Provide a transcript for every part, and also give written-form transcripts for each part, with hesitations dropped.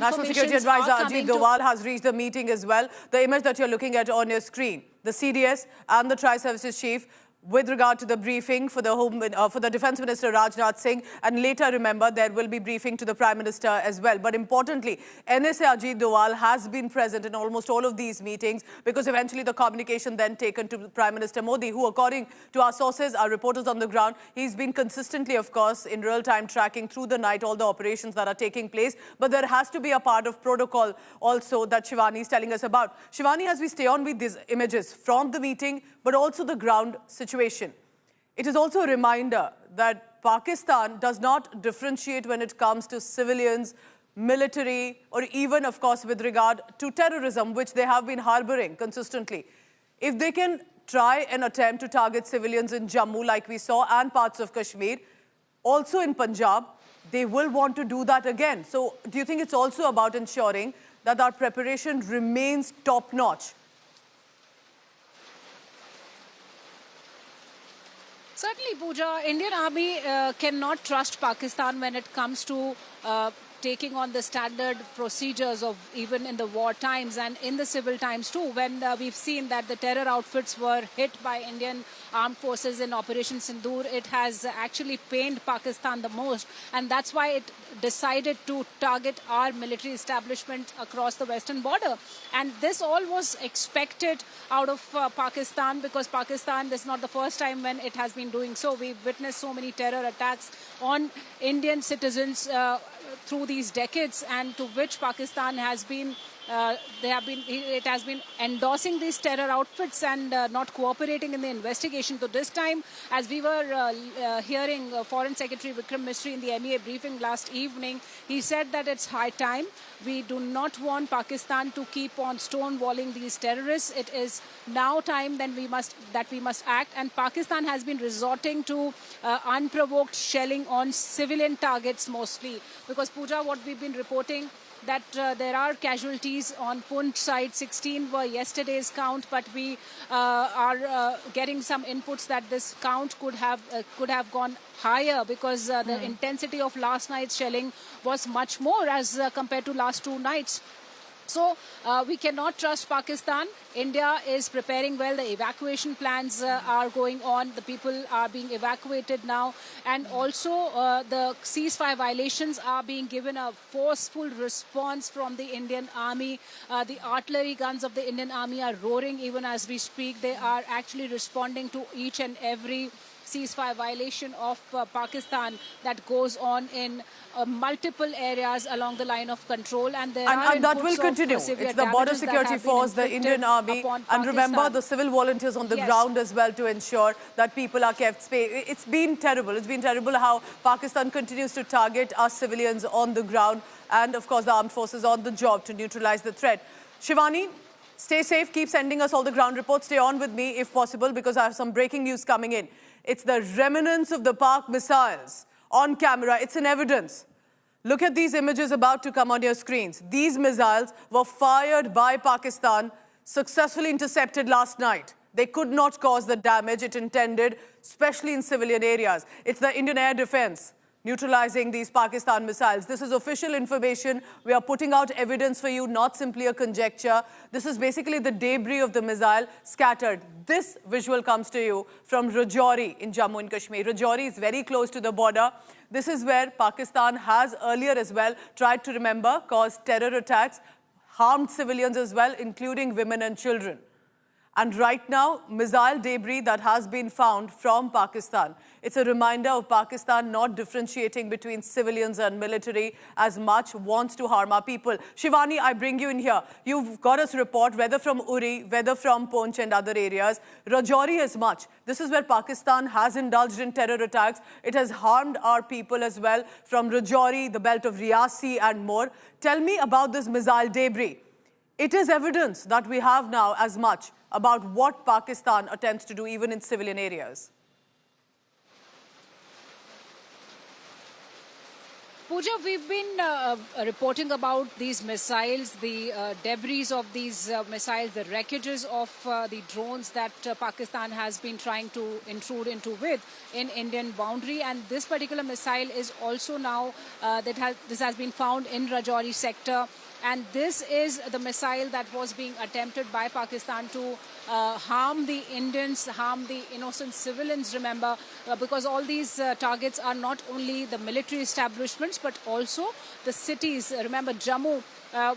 National Security Advisor Ajit Doval has reached the meeting as well. The image that you're looking at on your screen, the CDS and the Tri-Services Chief with regard to the briefing for the Defence Minister Rajnath Singh, and later, remember, there will be briefing to the Prime Minister as well. But importantly, NSA Ajit Doval has been present in almost all of these meetings, because eventually the communication then taken to Prime Minister Modi, who, according to our sources, our reporters on the ground, he's been consistently, of course, in real-time tracking through the night all the operations that are taking place. But there has to be a part of protocol also that Shivani is telling us about. Shivani, as we stay on with these images from the meeting, but also the ground situation, it is also a reminder that Pakistan does not differentiate when it comes to civilians, military, or even, of course, with regard to terrorism, which they have been harboring consistently. If they can try and attempt to target civilians in Jammu, like we saw, and parts of Kashmir, also in Punjab, they will want to do that again. So do you think it's also about ensuring that our preparation remains top-notch? Certainly, Pooja, Indian Army cannot trust Pakistan when it comes to taking on the standard procedures of even in the war times and in the civil times too, when we've seen that the terror outfits were hit by Indian armed forces in Operation Sindoor. It has actually pained Pakistan the most, and that's why it decided to target our military establishment across the western border. And this all was expected out of Pakistan, because Pakistan, this is not the first time when it has been doing so. We've witnessed so many terror attacks on Indian citizens through these decades, and to which Pakistan has been it has been endorsing these terror outfits and not cooperating in the investigation. So this time, as we were hearing Foreign Secretary Vikram Misri in the MEA briefing last evening, he said that it's high time. We do not want Pakistan to keep on stonewalling these terrorists. It is now time that we must act. And Pakistan has been resorting to unprovoked shelling on civilian targets mostly. Because, Pooja, what we've been reporting, that there are casualties on Poonch side. 16 were yesterday's count, but we are getting some inputs that this count could have gone higher, because the intensity of last night's shelling was much more as compared to last two nights. So we cannot trust Pakistan. India is preparing well. The evacuation plans are going on. The people are being evacuated now. And also the ceasefire violations are being given a forceful response from the Indian Army. The artillery guns of the Indian Army are roaring even as we speak. They are actually responding to each and every ceasefire violation of Pakistan that goes on in multiple areas along the line of control, and that will continue. It's the Border Security Force, the Indian Army, and remember the civil volunteers on the ground as well, to ensure that people are kept safe. It's been terrible. It's been terrible how Pakistan continues to target our civilians on the ground, and of course the armed forces on the job to neutralize the threat. Shivani, stay safe. Keep sending us all the ground reports. Stay on with me if possible, because I have some breaking news coming in. It's the remnants of the Pak missiles on camera. It's in evidence. Look at these images about to come on your screens. These missiles were fired by Pakistan, successfully intercepted last night. They could not cause the damage it intended, especially in civilian areas. It's the Indian Air Defense neutralizing these Pakistan missiles. This is official information. We are putting out evidence for you, not simply a conjecture. This is basically the debris of the missile scattered. This visual comes to you from Rajouri in Jammu and Kashmir. Rajouri is very close to the border. This is where Pakistan has earlier as well tried to, remember, cause terror attacks, harmed civilians as well, including women and children. And right now, missile debris that has been found from Pakistan. It's a reminder of Pakistan not differentiating between civilians and military as much, wants to harm our people. Shivani, I bring you in here. You've got us a report, whether from Uri, whether from Poonch and other areas. Rajouri as much. This is where Pakistan has indulged in terror attacks. It has harmed our people as well, from Rajouri, the belt of Riyasi and more. Tell me about this missile debris. It is evidence that we have now as much about what Pakistan attempts to do even in civilian areas. Pooja, we've been reporting about these missiles, the debris of these missiles, the wreckages of the drones that Pakistan has been trying to intrude into with in Indian boundary. And this particular missile is also now, this has been found in Rajouri sector. And this is the missile that was being attempted by Pakistan to harm the Indians, harm the innocent civilians, remember, because all these targets are not only the military establishments, but also the cities. Remember, Jammu,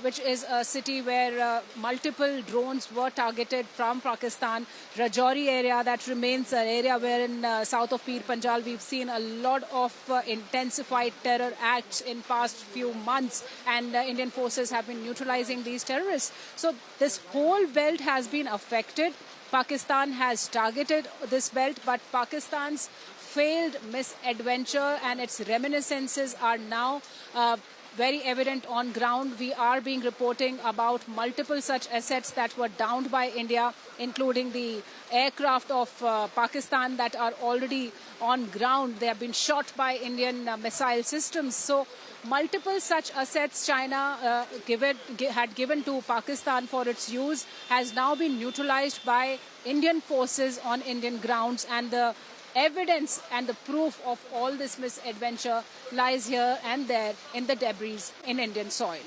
which is a city where multiple drones were targeted from Pakistan. Rajouri area, that remains an area where in south of Pir Panjal we've seen a lot of intensified terror acts in past few months, and Indian forces have been neutralizing these terrorists. So this whole belt has been affected. Pakistan has targeted this belt, but Pakistan's failed misadventure and its reminiscences are now very evident on ground. We are being reporting about multiple such assets that were downed by India, including the aircraft of Pakistan that are already on ground. They have been shot by Indian missile systems. So multiple such assets China had given to Pakistan for its use has now been neutralized by Indian forces on Indian grounds, and the evidence and the proof of all this misadventure lies here and there in the debris in Indian soil.